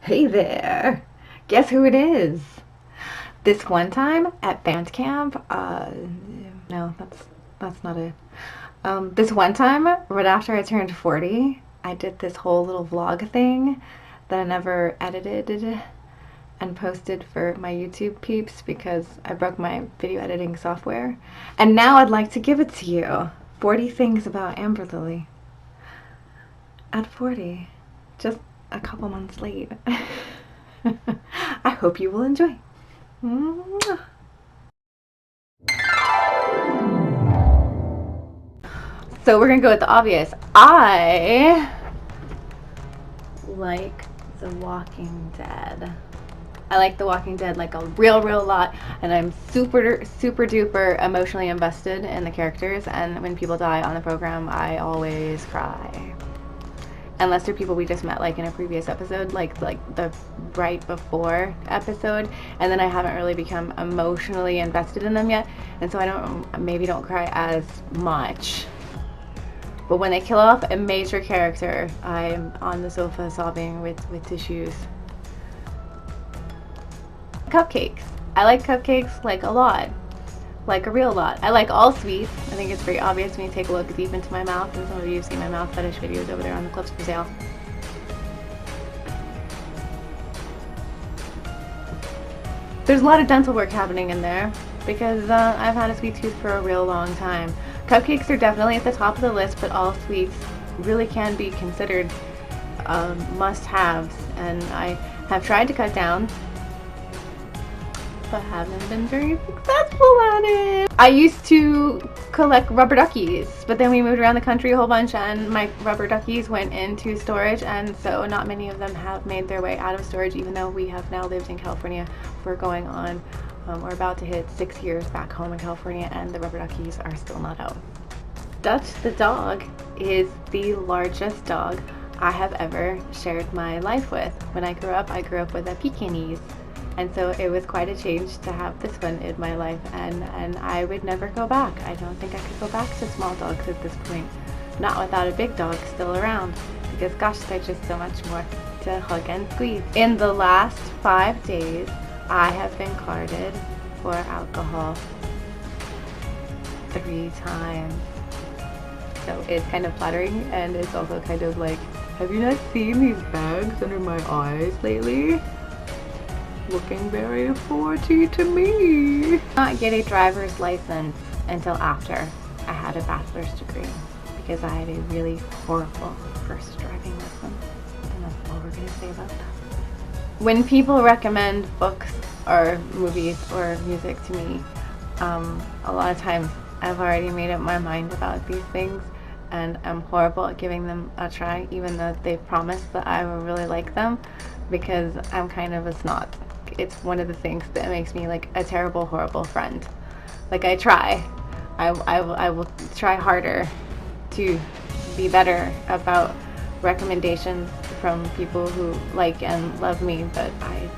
Hey there! Guess who it is? This one time at band camp, no, that's not it. This one time, right after I turned 40, I did this whole little vlog thing that I never edited and posted for my YouTube peeps because I broke my video editing software. And now I'd like to give it to you. 40 things about Amber Lily. At 40. Just a couple months late. I hope you will enjoy. Mwah. So we're gonna go with the obvious. I like The Walking Dead. I like The Walking Dead like a real lot, and I'm super duper emotionally invested in the characters, and when people die on the program, I always cry. Unless they're people we just met like in a previous episode, like the right before episode, and then I haven't really become emotionally invested in them yet, and so I don't cry as much. But when they kill off a major character, I'm on the sofa sobbing with tissues. Cupcakes. I like cupcakes like a lot. Like a real lot. I like all sweets. I think it's very obvious when you take a look deep into my mouth, and some of you have seen my mouth fetish videos over there on the clips for sale. There's a lot of dental work happening in there because I've had a sweet tooth for a real long time. Cupcakes are definitely at the top of the list, but all sweets really can be considered must-haves, and I have tried to cut down but haven't been very successful at it. I used to collect rubber duckies, but then we moved around the country a whole bunch and my rubber duckies went into storage, and so not many of them have made their way out of storage, even though we have now lived in California for going on, we're about to hit 6 years back home in California, and the rubber duckies are still not out. Dutch the dog is the largest dog I have ever shared my life with. When I grew up with a Pekingese. And so it was quite a change to have this one in my life, and I would never go back. I don't think I could go back to small dogs at this point. Not without a big dog still around, because gosh, they're just so much more to hug and squeeze. In the last 5 days, I have been carded for alcohol 3 times. So it's kind of flattering, and it's also kind of like, have you not seen these bags under my eyes lately? Looking very 40 to me. Not get a driver's license until after I had a bachelor's degree because I had a really horrible first driving lesson, and that's all we're gonna say about that. When people recommend books or movies or music to me, a lot of times I've already made up my mind about these things, and I'm horrible at giving them a try, even though they've promised that I will really like them, because I'm kind of a snot. It's one of the things that makes me like a terrible, horrible friend. Like I try. I will try harder to be better about recommendations from people who like and love me, but I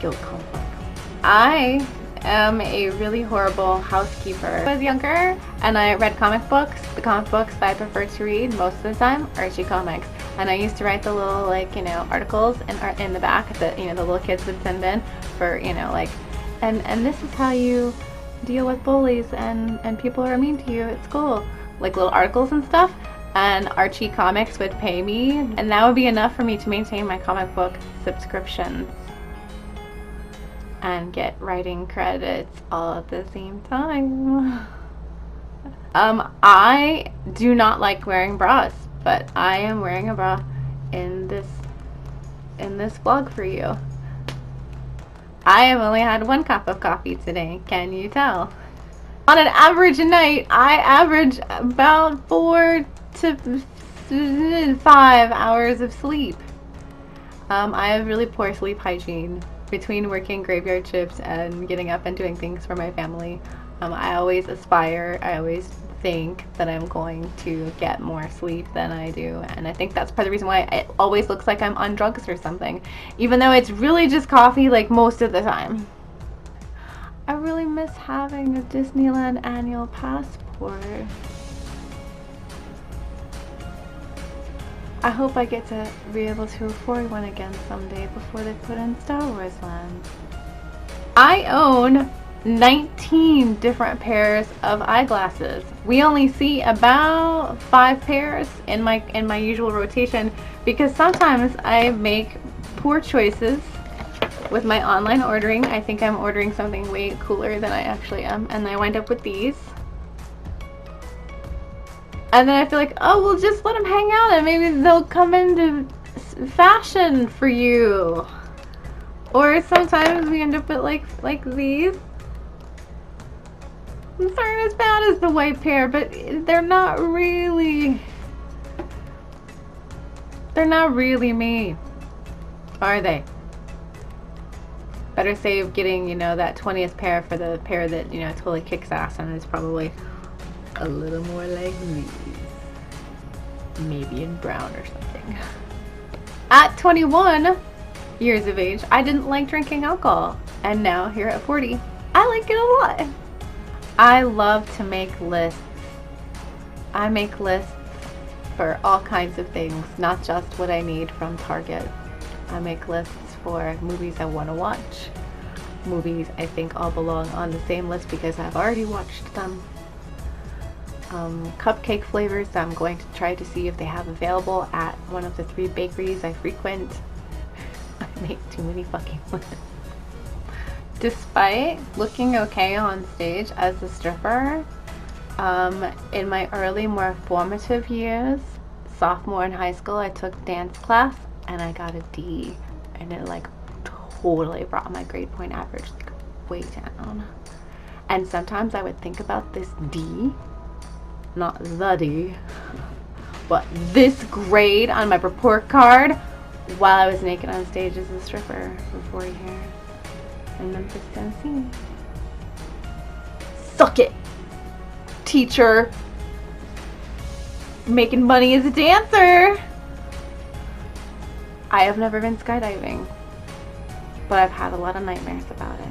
guilt complex. I am a really horrible housekeeper. When I was younger and I read comic books, the comic books that I prefer to read most of the time are Archie comics. And I used to write the little, like, articles in the back that, the little kids would send in for, like, and this is how you deal with bullies and people are mean to you at school. Like little articles and stuff. And Archie Comics would pay me, and that would be enough for me to maintain my comic book subscriptions and get writing credits all at the same time. I do not like wearing bras, but I am wearing a bra in this vlog for you. I have only had 1 cup of coffee today, can you tell? On an average night, I average about 4 to 5 hours of sleep. I have really poor sleep hygiene. Between working graveyard shifts and getting up and doing things for my family, I always aspire, I always think that I'm going to get more sleep than I do, and I think that's part of the reason why it always looks like I'm on drugs or something, even though it's really just coffee like most of the time. I really miss having a Disneyland annual passport. I hope I get to be able to afford one again someday before they put in Star Wars Land. I own 19 different pairs of eyeglasses. We only see about 5 pairs in my usual rotation because sometimes I make poor choices with my online ordering. I think I'm ordering something way cooler than I actually am, and I wind up with these. And then I feel like, oh, well, just let them hang out and maybe they'll come into fashion for you. Or sometimes we end up with like these. These aren't as bad as the white pair, but they're not really me, are they? Better save getting, you know, that 20th pair for the pair that, you know, totally kicks ass and is probably a little more like these. Maybe in brown or something. At 21 years of age, I didn't like drinking alcohol. And now, here at 40, I like it a lot. I love to make lists. I make lists for all kinds of things, not just what I need from Target. I make lists for movies I want to watch. Movies I think all belong on the same list because I've already watched them. Cupcake flavors I'm going to try to see if they have available at one of the 3 bakeries I frequent. I make too many fucking lists. Despite looking okay on stage as a stripper, in my early, more formative years, sophomore in high school, I took dance class and I got a D, and it like totally brought my grade point average like way down. And sometimes I would think about this D, not the D, but this grade on my report card while I was naked on stage as a stripper for 40 years in Memphis, Tennessee. Suck it, teacher. Making money as a dancer. I have never been skydiving, but I've had a lot of nightmares about it.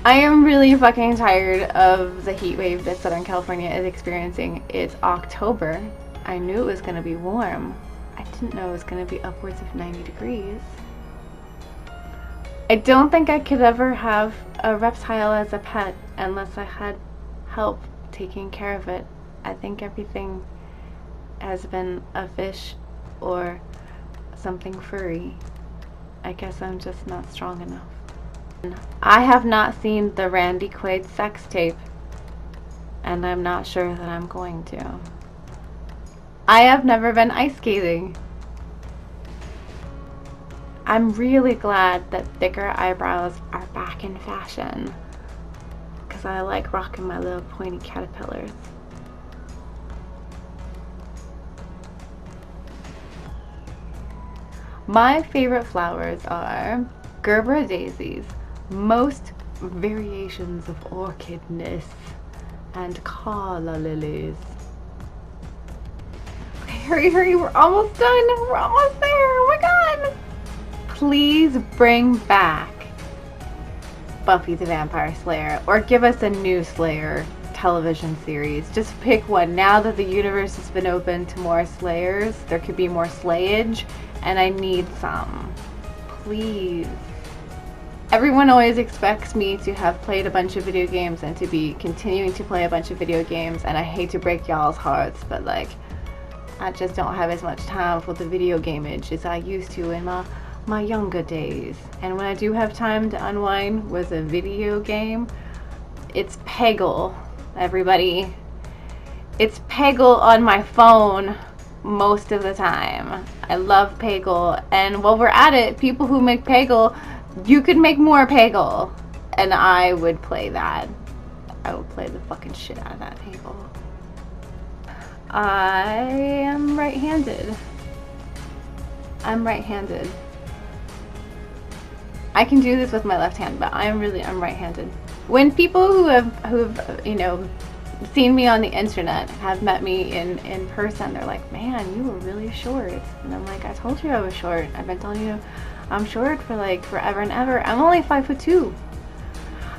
I am really fucking tired of the heat wave that Southern California is experiencing. It's October. I knew it was going to be warm. I didn't know it was going to be upwards of 90 degrees. I don't think I could ever have a reptile as a pet unless I had help taking care of it. I think everything has been a fish or something furry. I guess I'm just not strong enough. I have not seen the Randy Quaid sex tape, and I'm not sure that I'm going to. I have never been ice skating. I'm really glad that thicker eyebrows are back in fashion, because I like rocking my little pointy caterpillars. My favorite flowers are Gerber daisies, most variations of orchidness, and calla lilies. Okay, hurry, hurry, we're almost done. We're almost there. Oh my god. Please bring back Buffy the Vampire Slayer, or give us a new Slayer television series. Just pick one. Now that the universe has been open to more Slayers, there could be more slayage, and I need some. Please. Everyone always expects me to have played a bunch of video games and to be continuing to play a bunch of video games, and I hate to break y'all's hearts, but like, I just don't have as much time for the video gameage as I used to in my younger days. And when I do have time to unwind with a video game, it's Peggle, everybody. It's Peggle on my phone most of the time. I love Peggle, and while we're at it, people who make Peggle, you could make more Peggle, and I would play that. I would play the fucking shit out of that Peggle. I am right-handed. I'm right-handed. I can do this with my left hand, but I'm right-handed. When people who've you know, seen me on the internet have met me in person, they're like, man, you were really short. And I'm like, I told you I was short. I've been telling you I'm short for like forever and ever. I'm only 5'2".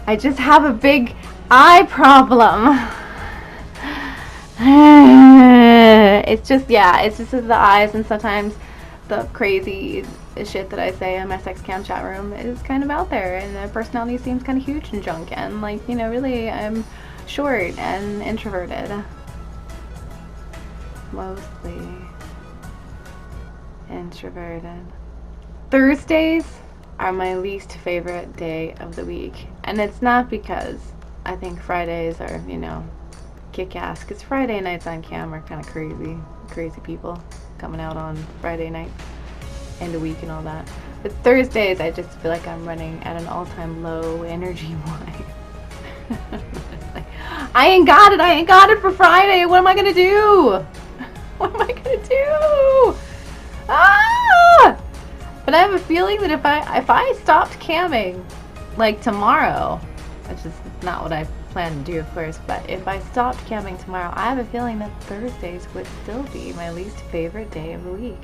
I just have a big eye problem. It's just, yeah, it's just the eyes, and sometimes the crazy shit that I say in my sex cam chat room is kind of out there, and the personality seems kind of huge and junk, and like, you know, really I'm short and introverted. Mostly introverted. Thursdays are my least favorite day of the week, and it's not because I think Fridays are, you know, kick-ass, because Friday nights on cam are kind of crazy people coming out on Friday nights, end of week and all that. But Thursdays, I just feel like I'm running at an all-time low energy-wise. Like, I ain't got it for Friday. What am I gonna do? What am I gonna do? Ah! But I have a feeling that if I stopped camming, like tomorrow, which is not what I plan to do, of course, but if I stopped camming tomorrow, I have a feeling that Thursdays would still be my least favorite day of the week.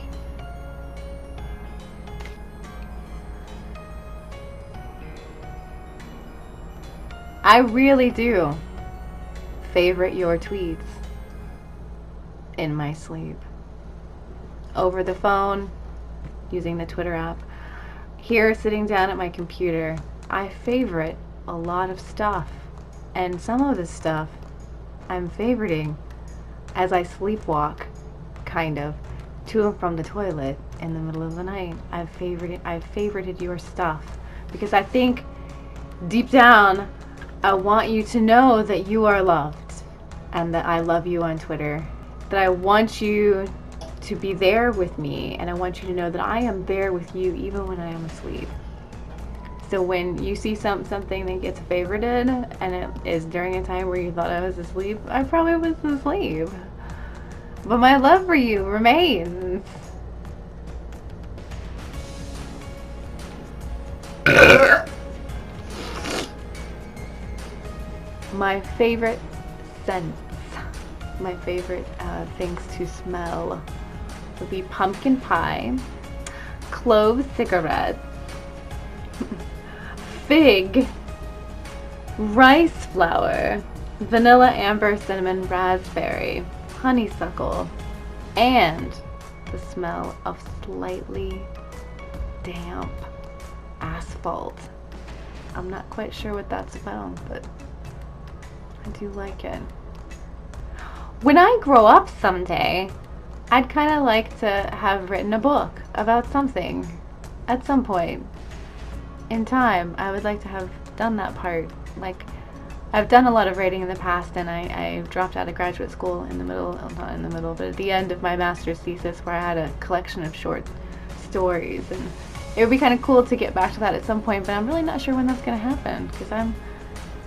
I really do favorite your tweets in my sleep. Over the phone, using the Twitter app. Here, sitting down at my computer, I favorite a lot of stuff. And some of the stuff I'm favoriting as I sleepwalk, kind of, to and from the toilet in the middle of the night. I've favorited your stuff because I think deep down I want you to know that you are loved and that I love you on Twitter. That I want you to be there with me, and I want you to know that I am there with you even when I am asleep. So when you see something that gets favorited and it is during a time where you thought I was asleep, I probably was asleep. But my love for you remains. My favorite scents, my favorite things to smell would be pumpkin pie, clove cigarettes, fig, rice flour, vanilla, amber, cinnamon, raspberry, honeysuckle, and the smell of slightly damp asphalt. I'm not quite sure what that's about, but I do like it. When I grow up someday, I'd kind of like to have written a book about something at some point in time. I would like to have done that part. Like, I've done a lot of writing in the past, and I dropped out of graduate school in the middle, not in the middle, but at the end of my master's thesis, where I had a collection of short stories, and it would be kind of cool to get back to that at some point, but I'm really not sure when that's going to happen, because I'm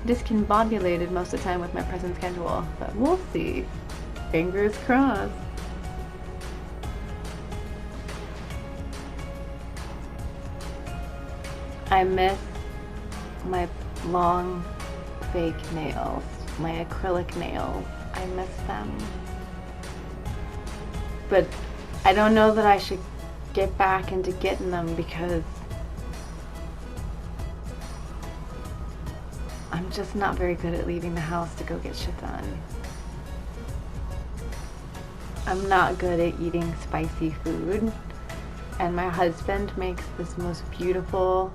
discombobulated most of the time with my present schedule, but we'll see. Fingers crossed. I miss my long fake nails, my acrylic nails. I miss them. But I don't know that I should get back into getting them because I'm just not very good at leaving the house to go get shit done. I'm not good at eating spicy food, and my husband makes this most beautiful,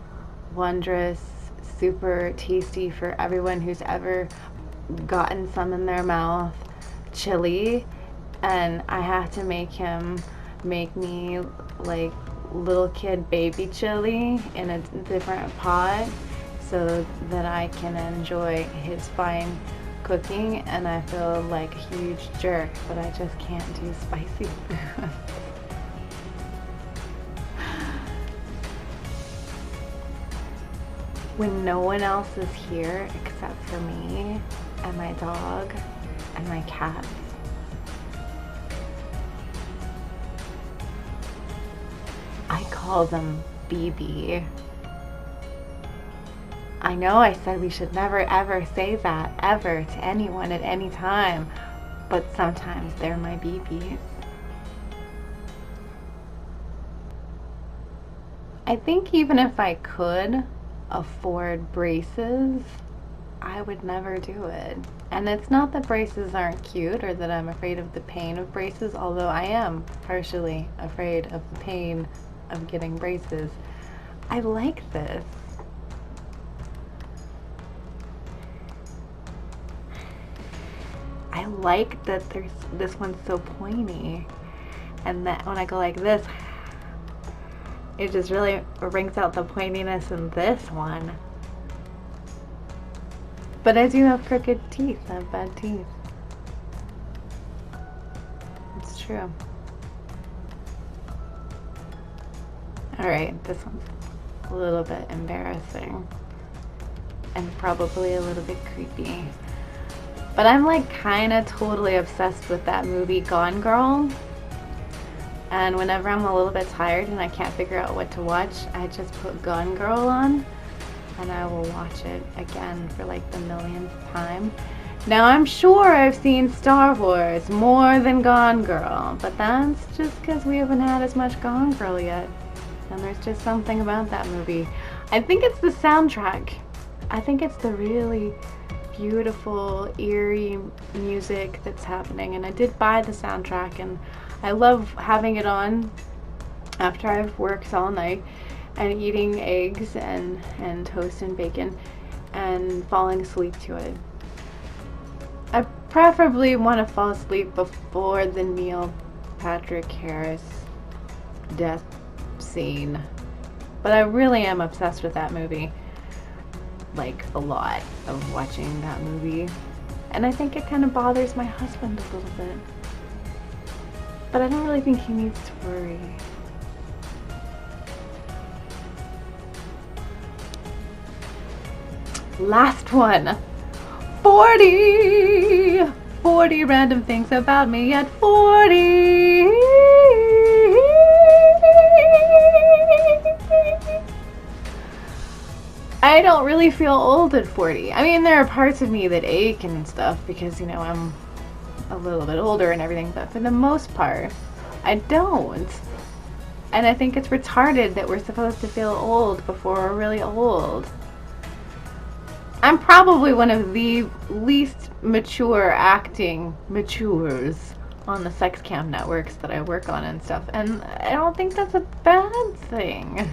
wondrous, super tasty for everyone who's ever gotten some in their mouth chili, and I have to make him make me like little kid baby chili in a different pot so that I can enjoy his fine cooking, and I feel like a huge jerk, but I just can't do spicy food. When no one else is here except for me and my dog and my cat, I call them BB. I know I said we should never ever say that ever to anyone at any time, but sometimes they're my BBs. I think even if I could afford braces, I would never do it. And it's not that braces aren't cute or that I'm afraid of the pain of braces, although I am partially afraid of the pain of getting braces. I like this. I like that this one's so pointy, and that when I go like this, it just really brings out the pointiness in this one. But I do have crooked teeth. I have bad teeth. It's true. Alright, this one's a little bit embarrassing. And probably a little bit creepy. But I'm like kind of totally obsessed with that movie Gone Girl. And whenever I'm a little bit tired and I can't figure out what to watch, I just put Gone Girl on and I will watch it again for like the millionth time. Now I'm sure I've seen Star Wars more than Gone Girl, but that's just because we haven't had as much Gone Girl yet. And there's just something about that movie. I think it's the soundtrack. I think it's the really beautiful, eerie music that's happening. And I did buy the soundtrack, and I love having it on after I've worked all night and eating eggs and toast and bacon and falling asleep to it. I preferably want to fall asleep before the Neil Patrick Harris death scene. But I really am obsessed with that movie. Like, a lot of watching that movie. And I think it kind of bothers my husband a little bit. But I don't really think he needs to worry. Last one. 40! 40 random things about me at 40! I don't really feel old at 40. I mean, there are parts of me that ache and stuff because, you know, I'm a little bit older and everything, but for the most part, I don't. And I think it's retarded that we're supposed to feel old before we're really old. I'm probably one of the least mature acting matures on the sex cam networks that I work on and stuff, and I don't think that's a bad thing.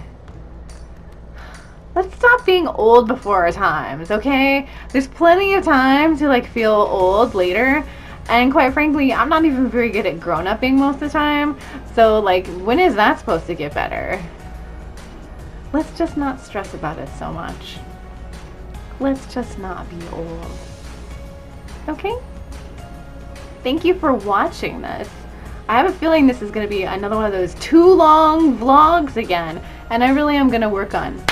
Let's stop being old before our times, okay? There's plenty of time to like feel old later, and quite frankly, I'm not even very good at grown-upping most of the time, so like, when is that supposed to get better? Let's just not stress about it so much. Let's just not be old. Okay? Thank you for watching this. I have a feeling this is going to be another one of those too long vlogs again, and I really am going to work on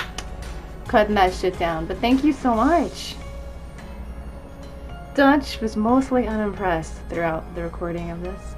cutting that shit down, but thank you so much. Dutch was mostly unimpressed throughout the recording of this.